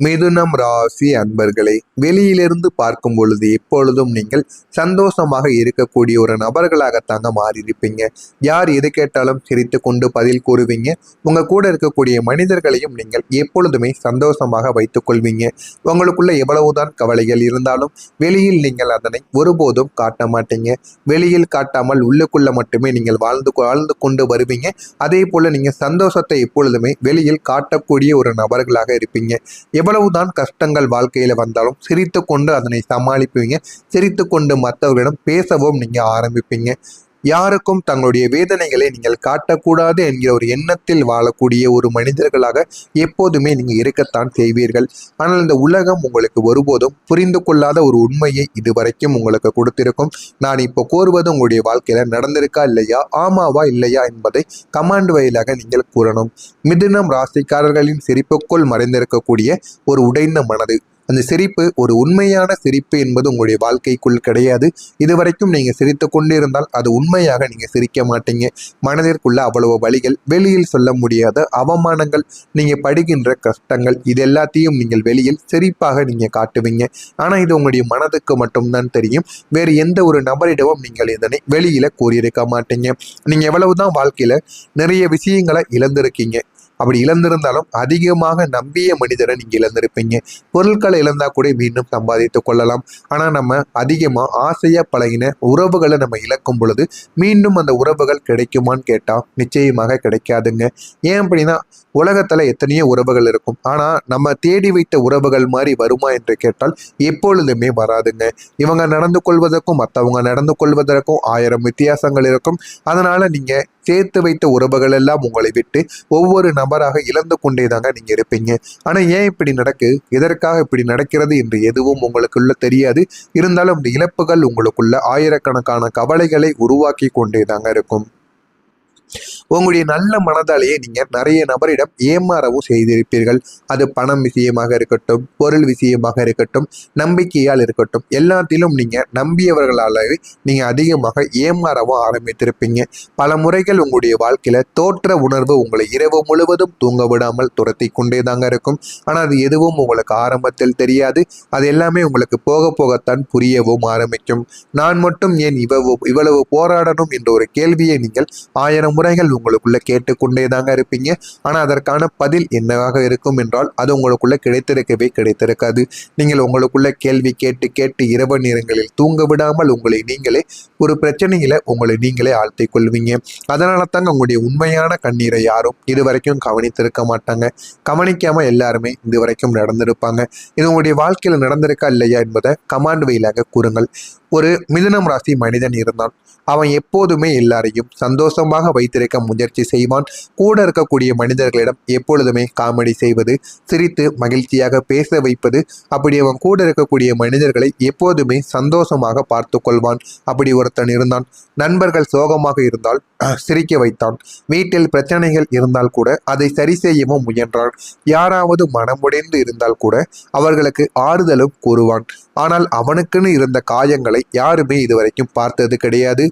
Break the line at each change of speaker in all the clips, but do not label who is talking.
மிதுனம் ராசி அன்பர்களே, வெளியிலிருந்து பார்க்கும் பொழுது எப்பொழுதும் நீங்கள் சந்தோஷமாக இருக்கக்கூடிய ஒரு நபர்களாகத்தாங்க மாறியிருப்பீங்க. யார் எது கேட்டாலும் சிரித்து கொண்டு பதில் கூறுவீங்க. உங்க கூட இருக்கக்கூடிய மனிதர்களையும் நீங்கள் எப்பொழுதுமே சந்தோஷமாக வைத்துக் கொள்வீங்க. உங்களுக்குள்ள எவ்வளவுதான் கவலைகள் இருந்தாலும் வெளியில் நீங்கள் அதனை ஒருபோதும் காட்ட மாட்டீங்க. வெளியில் காட்டாமல் உள்ளுக்குள்ள மட்டுமே நீங்கள் வாழ்ந்து கொண்டு வருவீங்க. அதே போல நீங்க சந்தோஷத்தை எப்பொழுதுமே வெளியில் காட்டக்கூடிய ஒரு நபர்களாக இருப்பீங்க. எவ்வளவுதான் கஷ்டங்கள் வாழ்க்கையில வந்தாலும் சிரித்து கொண்டு அதனை சமாளிப்பீங்க. சிரித்து கொண்டு மற்றவர்களிடம் பேசவும் நீங்க ஆரம்பிப்பீங்க. யாருக்கும் தங்களுடைய வேதனைகளை நீங்கள் காட்டக்கூடாது என்கிற ஒரு எண்ணத்தில் வாழக்கூடிய ஒரு மனிதர்களாக எப்போதுமே நீங்க இருக்கத்தான் செய்வீர்கள். ஆனால் இந்த உலகம் உங்களுக்கு ஒருபோதும் புரிந்து கொள்ளாத ஒரு உண்மையை இதுவரைக்கும் உங்களுக்கு கொடுத்திருக்கும். நான் இப்போ கூறுவது உங்களுடைய வாழ்க்கையில நடந்திருக்கா இல்லையா, ஆமாவா இல்லையா என்பதை கமாண்ட் வாயிலாக நீங்கள் கூறணும். மிதுனம் ராசிக்காரர்களின் சிரிப்புக்குள் மறைந்திருக்கக்கூடிய ஒரு உடைந்த மனது, அந்த சிரிப்பு ஒரு உண்மையான சிரிப்பு என்பது உங்களுடைய வாழ்க்கைக்குள் கிடையாது. இதுவரைக்கும் நீங்க சிரித்து கொண்டிருந்தால் அது உண்மையாக நீங்க சிரிக்க மாட்டீங்க. மனதிற்குள்ள அவ்வளவு வழிகள், வெளியில் சொல்ல முடியாத அவமானங்கள், நீங்க படுகின்ற கஷ்டங்கள், இது எல்லாத்தையும் நீங்கள் வெளியில் சிரிப்பாக நீங்க காட்டுவீங்க. ஆனா இது உங்களுடைய மனதுக்கு மட்டும்தான் தெரியும். வேறு எந்த ஒரு நபரிடமும் நீங்கள் இதனை வெளியில கூறியிருக்க மாட்டீங்க. நீங்க எவ்வளவுதான் வாழ்க்கையில நிறைய விஷயங்களை இழந்திருக்கீங்க. அப்படி இழந்திருந்தாலும் அதிகமாக நம்பிய மனிதரை நீங்க இழந்திருப்பீங்க. பொருட்களை இழந்தா கூட மீண்டும் சம்பாதித்துக் கொள்ளலாம். ஆனா நம்ம அதிகமா ஆசையா பழகின உறவுகளை நம்ம இழக்கும் பொழுது மீண்டும் அந்த உறவுகள் கிடைக்குமான்னு கேட்டா நிச்சயமாக கிடைக்காதுங்க. ஏன் அப்படின்னா உலகத்துல எத்தனையோ உறவுகள் இருக்கும். ஆனா நம்ம தேடி வைத்த உறவுகள் மாதிரி வருமா என்று கேட்டால் எப்பொழுதுமே வராதுங்க. இவங்க நடந்து கொள்வதற்கும் மற்றவங்க நடந்து கொள்வதற்கும் 1000 வித்தியாசங்கள் இருக்கும். அதனால நீங்க சேர்த்து வைத்த உறவுகள் எல்லாம் உங்களை விட்டு ஒவ்வொரு நபராக இழந்து கொண்டே தாங்க நீங்க இருப்பீங்க. ஆனா ஏன் இப்படி நடக்கு, எதற்காக இப்படி நடக்கிறது என்று எதுவும் உங்களுக்குள்ள தெரியாது. இருந்தாலும் இந்த இழப்புகள் உங்களுக்குள்ள ஆயிரக்கணக்கான கவலைகளை உருவாக்கி கொண்டே தாங்க இருக்கும். உங்களுடைய நல்ல மனதாலேயே நீங்க நிறைய நபரிடம் ஏமாறவும் செய்திருப்பீர்கள். அது பணம் விஷயமாக இருக்கட்டும், பொருள் விஷயமாக இருக்கட்டும், நம்பிக்கையால் இருக்கட்டும், எல்லாத்திலும் நீங்க நம்பியவர்களாலே நீங்க அதிகமாக ஏமாறவும் ஆரம்பித்திருப்பீங்க. பல முறைகள் உங்களுடைய வாழ்க்கையில தோற்ற உணர்வு உங்களை இரவு முழுவதும் தூங்க விடாமல் துரத்தி கொண்டே தாங்க இருக்கும். ஆனா அது எதுவும் உங்களுக்கு ஆரம்பத்தில் தெரியாது. அது எல்லாமே உங்களுக்கு போக போகத்தான் புரியவும் ஆரம்பிக்கும். நான் மட்டும் ஏன் இவ்வளவு போராடணும் என்ற ஒரு கேள்வியை நீங்கள் 1000 முறைகள் உங்களுக்குள்ள கேட்டுக்கொண்டே தாங்க இருப்பீங்க. ஆனா அதற்கான பதில் என்னவாக இருக்கும் என்றால் அது உங்களுக்குள்ள கிடைத்திருக்காது. நீங்கள் உங்களுக்குள்ள கேள்வி கேட்டு கேட்டு இரவு நேரங்களில் தூங்க விடாமல் உங்களை நீங்களே ஒரு பிரச்சனையில உங்களை நீங்களே ஆழ்த்திக் கொள்வீங்க. அதனால தாங்க உங்களுடைய உண்மையான கண்ணீரை யாரும் இதுவரைக்கும் கவனித்திருக்க மாட்டாங்க. கவனிக்காம எல்லாருமே இதுவரைக்கும் நடந்திருப்பாங்க. இது உங்களுடைய வாழ்க்கையில நடந்திருக்கா இல்லையா என்பதை கமாண்ட் வழியாக கூறுங்கள். ஒரு மிதுனம் ராசி மனிதன் இருந்தான். அவன் எப்போதுமே எல்லாரையும் சந்தோஷமாக வைத்திருக்க முயற்சி செய்வான். கூட இருக்கக்கூடிய மனிதர்களிடம் எப்பொழுதுமே காமெடி செய்வது, சிரித்து மகிழ்ச்சியாக பேச வைப்பது, அப்படி அவன் கூட இருக்கக்கூடிய மனிதர்களை எப்போதுமே சந்தோஷமாக பார்த்து கொள்வான். அப்படி ஒருத்தன் இருந்தான். நண்பர்கள் சோகமாக இருந்தால் சிரிக்க வைத்தான். வீட்டில் பிரச்சனைகள் இருந்தால் கூட அதை சரி செய்யவும் முயன்றான். யாராவது மனமுடைந்து இருந்தால் கூட அவர்களுக்கு ஆறுதலும் கூறுவான். ஆனால் அவனுக்குன்னு இருந்த காயங்களை யாருமே இதுவரைக்கும் பார்த்தது கிடையாது.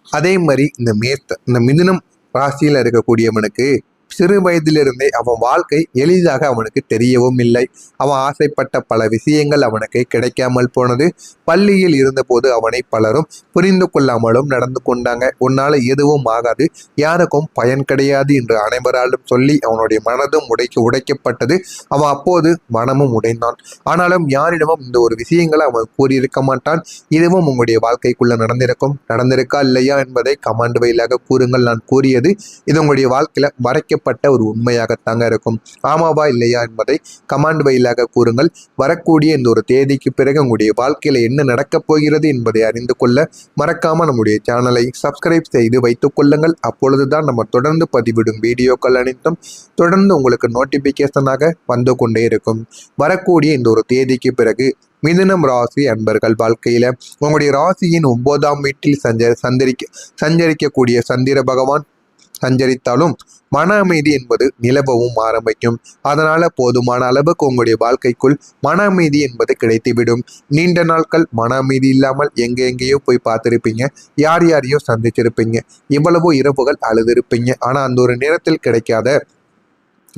அதே மாதிரி இந்த மிதுனம் ராசியில இருக்கக்கூடியவனுக்கு சிறு வயதிலிருந்தே அவன் வாழ்க்கை எளிதாக அவனுக்கு தெரியவும் இல்லை. அவன் ஆசைப்பட்ட பல விஷயங்கள் அவனுக்கு கிடைக்காமல் போனது. பள்ளியில் இருந்தபோது அவனை பலரும் புரிந்து கொள்ளாமலும் நடந்து கொண்டாங்க. உன்னால எதுவும் ஆகாது, யாருக்கும் பயன் கிடையாது என்று அனைவராலும் சொல்லி அவனுடைய மனதும் உடைக்கப்பட்டது. அவன் அப்போது மனமும் உடைந்தான். ஆனாலும் யாரிடமும் இந்த ஒரு விஷயங்களை அவன் கூறியிருக்க மாட்டான். இதுவும் உங்களுடைய வாழ்க்கைக்குள்ள நடந்திருக்கா இல்லையா என்பதை கமாண்ட் வழியாக கூறுங்கள். நான் கூறியது இது உங்களுடைய வாழ்க்கையில மறைக்கப்பட்ட ஒரு உண்மையாகத்தாங்க இருக்கும். ஆமாவா இல்லையா என்பதை கமாண்ட் வழியாக கூறுங்கள். வரக்கூடிய இந்த ஒரு தேதிக்கு பிறகு உங்களுடைய வாழ்க்கையில என்ன நடக்கப் போகிறது என்பதை அறிந்து கொள்ள மறக்காம நம்முடைய சேனலை சப்ஸ்கிரைப் செய்து வைத்துக் கொள்ளுங்கள். அப்பொழுதுதான் நம்ம தொடர்ந்து பதிவிடும் வீடியோக்கள் அனைத்தும் தொடர்ந்து உங்களுக்கு நோட்டிபிகேஷனாக வந்து கொண்டே இருக்கும். வரக்கூடிய இந்த ஒரு தேதிக்கு பிறகு மிதுனம் ராசி அன்பர்கள் வாழ்க்கையில உங்களுடைய ராசியின் 9ஆம் வீட்டில் சஞ்சரிக்கக்கூடிய சந்திர பகவான் சஞ்சரித்தாலும் மன அமைதி என்பது நிலவவும் ஆரம்பிக்கும். அதனால போதுமான அளவுக்கு உங்களுடைய வாழ்க்கைக்குள் மன அமைதி என்பது கிடைத்துவிடும். நீண்ட நாட்கள் மன அமைதி இல்லாமல் எங்கேயோ போய் பார்த்திருப்பீங்க, யாரையோ சந்திச்சிருப்பீங்க, இவ்வளவோ இரவுகள் அழுதிருப்பீங்க. ஆனா அந்த ஒரு நேரத்தில் கிடைக்காத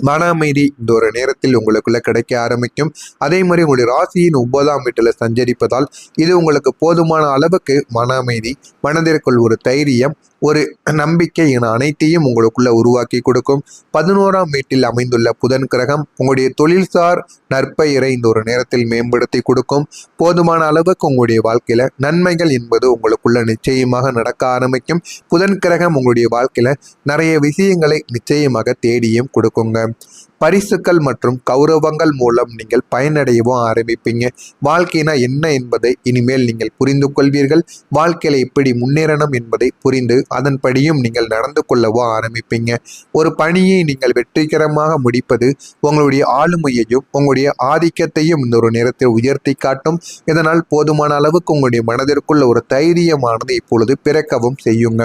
மன அமைதி இந்த ஒரு நேரத்தில் உங்களுக்குள்ள கிடைக்க ஆரம்பிக்கும். அதே மாதிரி உங்களுடைய ராசியின் 9ஆம் வீட்டில் சஞ்சரிப்பதால் இது உங்களுக்கு போதுமான அளவுக்கு மன அமைதி, மனதிற்குள் ஒரு தைரியம், ஒரு நம்பிக்கை என அனைத்தையும் உங்களுக்குள்ள உருவாக்கி கொடுக்கும். 11ஆம் வீட்டில் அமைந்துள்ள புதன் கிரகம் உங்களுடைய தொழில்சார் நற்பெயரை இந்த ஒரு நேரத்தில் மேம்படுத்தி கொடுக்கும். போதுமான அளவுக்கு உங்களுடைய வாழ்க்கையில நன்மைகள் என்பது உங்களுக்குள்ள நிச்சயமாக நடக்க ஆரம்பிக்கும். புதன் கிரகம் உங்களுடைய வாழ்க்கையில நிறைய விஷயங்களை நிச்சயமாக தேடியும் கொடுக்குங்க. பரிசுகள் மற்றும் கௌரவங்கள் மூலம் நீங்கள் பயனடையவும் ஆரம்பிப்பீங்க. வாழ்க்கைனா என்ன என்பதை இனிமேல் நீங்கள் புரிந்து கொள்வீர்கள். வாழ்க்கையில எப்படி முன்னேறணும் என்பதை புரிந்து அதன்படியும் நீங்கள் நடந்து கொள்ளவோ ஆரம்பிப்பீங்க. ஒரு பணியை நீங்கள் வெற்றிகரமாக முடிப்பது உங்களுடைய ஆளுமையையும் உங்களுடைய ஆதிக்கத்தையும் இந்த ஒரு நேரத்தில் உயர்த்தி காட்டும். இதனால் போதுமான அளவுக்கு உங்களுடைய மனதிற்குள்ள ஒரு தைரியமானது இப்பொழுது பிறக்கவும் செய்யுங்க.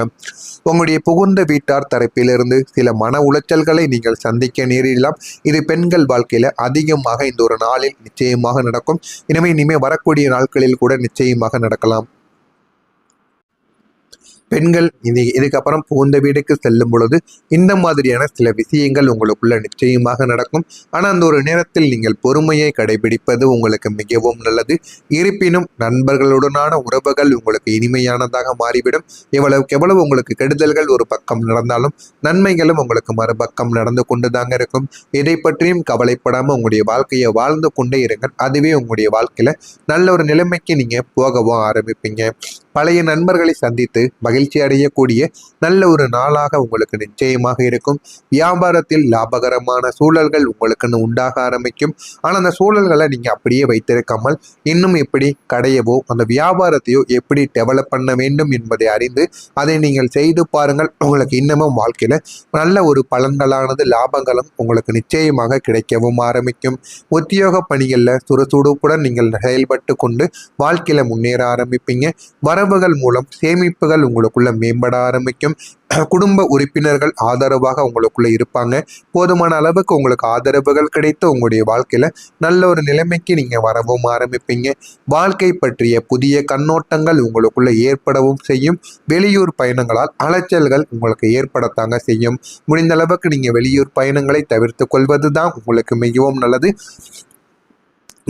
உங்களுடைய புகுந்த வீட்டார் தரப்பிலிருந்து சில மன உளைச்சல்களை நீங்கள் சந்திக்க நேரிடலாம். இது பெண்கள் வாழ்க்கையில அதிகமாக இந்த ஒரு நாளில் நிச்சயமாக நடக்கும். எனவே இனிமே வரக்கூடிய நாட்களில் கூட நிச்சயமாக நடக்கலாம். பெண்கள் இதுக்கப்புறம் புகுந்த வீடுக்கு செல்லும் பொழுது இந்த மாதிரியான சில விஷயங்கள் உங்களுக்குள்ள நிச்சயமாக நடக்கும். ஆனால் அந்த ஒரு நேரத்தில் நீங்கள் பொறுமையை கடைபிடிப்பது உங்களுக்கு மிகவும் நல்லது. இருப்பினும் நண்பர்களுடனான உறவுகள் உங்களுக்கு இனிமையானதாக மாறிவிடும். எவ்வளவுக்கு எவ்வளவு உங்களுக்கு கெடுதல்கள் ஒரு பக்கம் நடந்தாலும் நன்மைகளும் உங்களுக்கு மறுபக்கம் நடந்து கொண்டு தாங்க இருக்கும். எதை பற்றியும் கவலைப்படாமல் உங்களுடைய வாழ்க்கையை வாழ்ந்து கொண்டே இருங்கள். அதுவே உங்களுடைய வாழ்க்கையில நல்ல ஒரு நிலைமைக்கு நீங்க போகவும் ஆரம்பிப்பீங்க. பழைய நண்பர்களை சந்தித்து மகிழ்ச்சி அடையக்கூடிய நல்ல ஒரு நாளாக உங்களுக்கு நிச்சயமாக இருக்கும். வியாபாரத்தில் லாபகரமான சூழல்கள் உங்களுக்குன்னு உண்டாக ஆரம்பிக்கும். ஆனால் அந்த சூழல்களை நீங்க அப்படியே வைத்திருக்காமல் இன்னும் எப்படி கடையவோ அந்த வியாபாரத்தையோ எப்படி டெவலப் பண்ண வேண்டும் என்பதை அறிந்து அதை நீங்கள் செய்து பாருங்கள். உங்களுக்கு இன்னமும் வாழ்க்கையில நல்ல ஒரு பலன்களானது லாபங்களும் உங்களுக்கு நிச்சயமாக கிடைக்கவும் ஆரம்பிக்கும். உத்தியோக பணிகளில் சுறுசுறுப்புடன் நீங்கள் செயல்பட்டு கொண்டு வாழ்க்கையில முன்னேற ஆரம்பிப்பீங்க. வரவுகள் மூலம் சேமிப்புகள் உங்களுக்குள்ள மேம்பட ஆரம்பிக்கும். குடும்ப உறுப்பினர்கள் ஆதரவாக உங்களுக்குள்ள இருப்பாங்க. போதுமான அளவுக்கு உங்களுக்கு ஆதரவுகள் கிடைத்து உங்களுடைய வாழ்க்கையில நல்ல ஒரு நிலைமைக்கு நீங்க வரவும் ஆரம்பிப்பீங்க. வாழ்க்கை பற்றிய புதிய கண்ணோட்டங்கள் உங்களுக்குள்ள ஏற்படவும் செய்யும். வெளியூர் பயணங்களால் அலைச்சல்கள் உங்களுக்கு ஏற்படத்தாங்க செய்யும். முடிந்த அளவுக்கு நீங்க வெளியூர் பயணங்களை தவிர்த்து கொள்வதுதான் உங்களுக்கு மிகவும் நல்லது.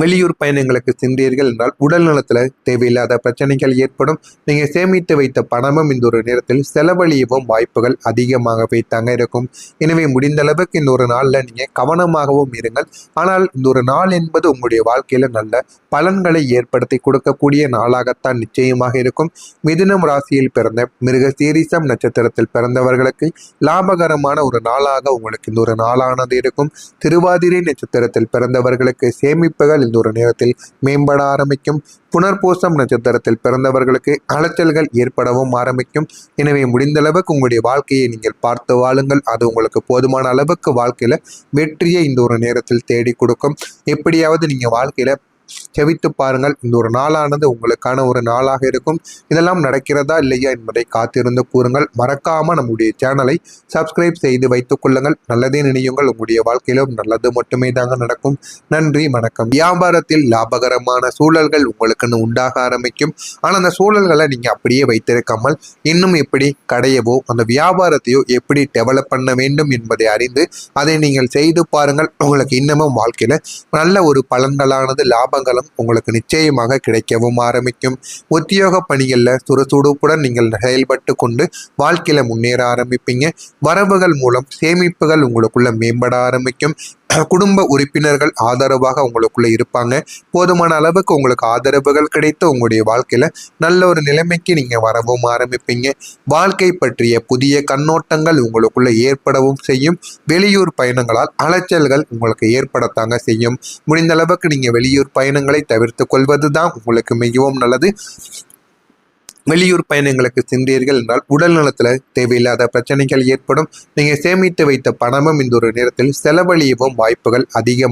வெளியூர் பயணங்களுக்கு சென்றீர்கள் என்றால் உடல் நலத்துல தேவையில்லாத பிரச்சனைகள் ஏற்படும். நீங்க சேமித்து வைத்த பணமும் இந்த ஒரு நேரத்தில் செலவழியவும் வாய்ப்புகள் அதிகமாகவே தாங்க இருக்கும். எனவே முடிந்த அளவுக்கு இந்த ஒரு நாள்ல நீங்க கவனமாகவும் இருங்கள். ஆனால் இந்த ஒரு நாள் என்பது உங்களுடைய வாழ்க்கையில நல்ல பலன்களை ஏற்படுத்தி கொடுக்கக்கூடிய நாளாகத்தான் நிச்சயமாக இருக்கும். மிதுனம் ராசியில் பிறந்த மிருக சீரிசம் நட்சத்திரத்தில் பிறந்தவர்களுக்கு லாபகரமான ஒரு நாளாக உங்களுக்கு இந்த ஒரு நாளானது இருக்கும். திருவாதிரை நட்சத்திரத்தில் பிறந்தவர்களுக்கு சேமிப்புகள் இந்த ஒரு நேரத்தில் மேம்பட ஆரம்பிக்கும். புனர்பூசம் நட்சத்திரத்தில் பிறந்தவர்களுக்கு அலைச்சல்கள் ஏற்படவும் ஆரம்பிக்கும். எனவே முடிந்த அளவுக்கு உங்களுடைய வாழ்க்கையை நீங்கள் பார்த்து வாழுங்கள். அது உங்களுக்கு போதுமான அளவுக்கு வாழ்க்கையில வெற்றியை இந்த ஒரு நேரத்தில் தேடி கொடுக்கும். எப்படியாவது நீங்க வாழ்க்கையில செவித்து பாருங்கள். இந்த ஒரு நாளானது உங்களுக்கான ஒரு நாளாக இருக்கும். இதெல்லாம் நடக்கிறதா இல்லையா என்பதை காத்திருந்து கூறுங்கள். மறக்காம நம்முடைய சேனலை சப்ஸ்கிரைப் செய்து வைத்துக் கொள்ளுங்கள். நல்லதே நினையுங்கள். உங்களுடைய வாழ்க்கையிலும் நல்லது மட்டுமே தாங்க நடக்கும். நன்றி, வணக்கம். வியாபாரத்தில் லாபகரமான சூழல்கள் உங்களுக்குன்னு உண்டாக ஆரம்பிக்கும். ஆனால் அந்த சூழல்களை நீங்க அப்படியே வைத்திருக்காமல் இன்னும் எப்படி கடையவோ அந்த வியாபாரத்தையோ எப்படி டெவலப் பண்ண வேண்டும் என்பதை அறிந்து அதை நீங்கள் செய்து பாருங்கள். உங்களுக்கு இன்னமும் வாழ்க்கையில நல்ல ஒரு பலன்களானது லாபங்களும் உங்களுக்கு நிச்சயமாக கிடைக்கவும் ஆரம்பிக்கும். உத்தியோக பணிகளில் சுறுசுறுப்புடன் நீங்கள் செயல்பட்டு கொண்டு வாழ்க்கையில முன்னேற ஆரம்பிப்பீங்க. வரவுகள் மூலம் சேமிப்புகள் உங்களுக்குள்ள மேம்பட ஆரம்பிக்கும். குடும்ப உறுப்பினர்கள் ஆதரவாக உங்களுக்குள்ள இருப்பாங்க. போதுமான அளவுக்கு உங்களுக்கு ஆதரவுகள் கிடைத்து உங்களுடைய வாழ்க்கையில நல்ல ஒரு நிலைமைக்கு நீங்க வரவும் ஆரம்பிப்பீங்க. வாழ்க்கை பற்றிய புதிய கண்ணோட்டங்கள் உங்களுக்குள்ள ஏற்படவும் செய்யும். வெளியூர் பயணங்களால் அலைச்சல்கள் உங்களுக்கு ஏற்படத்தாங்க செய்யும். முடிந்த அளவுக்கு நீங்க வெளியூர் பயணங்களை தவிர்த்து கொள்வதுதான் உங்களுக்கு மிகவும் நல்லது. வெளியூர் பயணங்களுக்கு சென்றீர்கள் என்றால் உடல் நலத்துல தேவையில்லாத பிரச்சனைகள் ஏற்படும். நீங்க சேமித்து வைத்த பணமும் இந்த ஒரு நேரத்தில் செலவழியவும் வாய்ப்புகள் அதிகம்.